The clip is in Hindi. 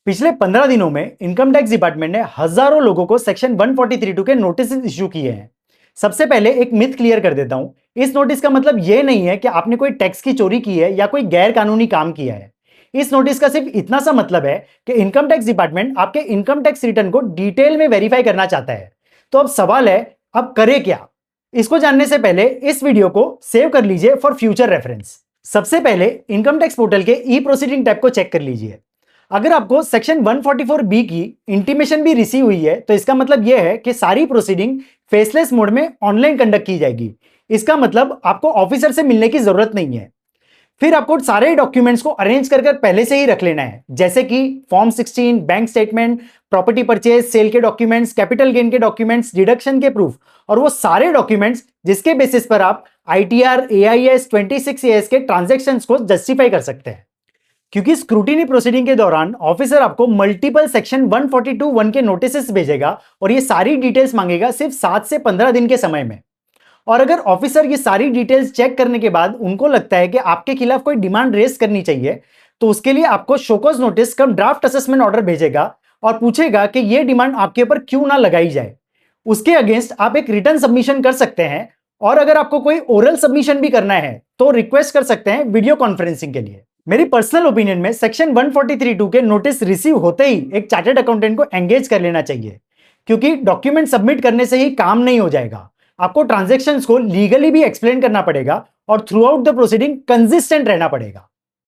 पिछले 15 दिनों में इनकम टैक्स डिपार्टमेंट ने हजारों लोगों को सेक्शन 143(2) के नोटिस इश्यू किए हैं। सबसे पहले एक मिथ क्लियर कर देता हूं, इस नोटिस का मतलब यह नहीं है कि आपने कोई टैक्स की चोरी की है या कोई गैर कानूनी काम किया है। इस नोटिस का सिर्फ इतना सा मतलब है कि इनकम टैक्स डिपार्टमेंट आपके इनकम टैक्स रिटर्न को डिटेल में वेरीफाई करना चाहता है। तो अब सवाल है, अब करें क्या? इसको जानने से पहले इस वीडियो को सेव कर लीजिए फॉर फ्यूचर रेफरेंस। सबसे पहले इनकम टैक्स पोर्टल के ई प्रोसीडिंग टैब को चेक कर लीजिए। अगर आपको सेक्शन 144(b) की इंटीमेशन भी रिसीव हुई है तो इसका मतलब यह है कि सारी प्रोसीडिंग फेसलेस मोड में ऑनलाइन कंडक्ट की जाएगी। इसका मतलब आपको ऑफिसर से मिलने की जरूरत नहीं है। फिर आपको सारे डॉक्यूमेंट्स को अरेंज कर पहले से ही रख लेना है, जैसे कि form 16, bank statement, property purchase sale के डॉक्यूमेंट्स, कैपिटल गेन के डॉक्यूमेंट्स, डिडक्शन के प्रूफ और वो सारे डॉक्यूमेंट्स जिसके बेसिस पर आप ITR, AIS, 26AS के ट्रांजैक्शंस को जस्टिफाई कर सकते हैं। क्योंकि स्क्रूटिनी प्रोसीडिंग के दौरान ऑफिसर आपको मल्टीपल सेक्शन 142(1) के नोटिस भेजेगा और ये सारी डिटेल्स मांगेगा सिर्फ 7 से 15 दिन के समय में। और अगर ऑफिसर ये सारी डिटेल्स चेक करने के बाद उनको लगता है कि आपके खिलाफ कोई डिमांड रेज करनी चाहिए तो उसके लिए आपको शोकॉज नोटिस कम ड्राफ्ट असेसमेंट ऑर्डर भेजेगा और पूछेगा कि यह डिमांड आपके ऊपर क्यों ना लगाई जाए। उसके अगेंस्ट आप एक रिटर्न सबमिशन कर सकते हैं और अगर आपको कोई ओरल सबमिशन भी करना है तो रिक्वेस्ट कर सकते हैं वीडियो कॉन्फ्रेंसिंग के लिए। मेरी पर्सनल ओपिनियन में सेक्शन 143(2) के नोटिस रिसीव होते ही एक चार्टर्ड अकाउंटेंट को एंगेज कर लेना चाहिए, क्योंकि डॉक्यूमेंट सबमिट करने से ही काम नहीं हो जाएगा। आपको ट्रांजैक्शंस को लीगली भी एक्सप्लेन करना पड़ेगा और through out the proceeding consistent रहना पड़ेगा।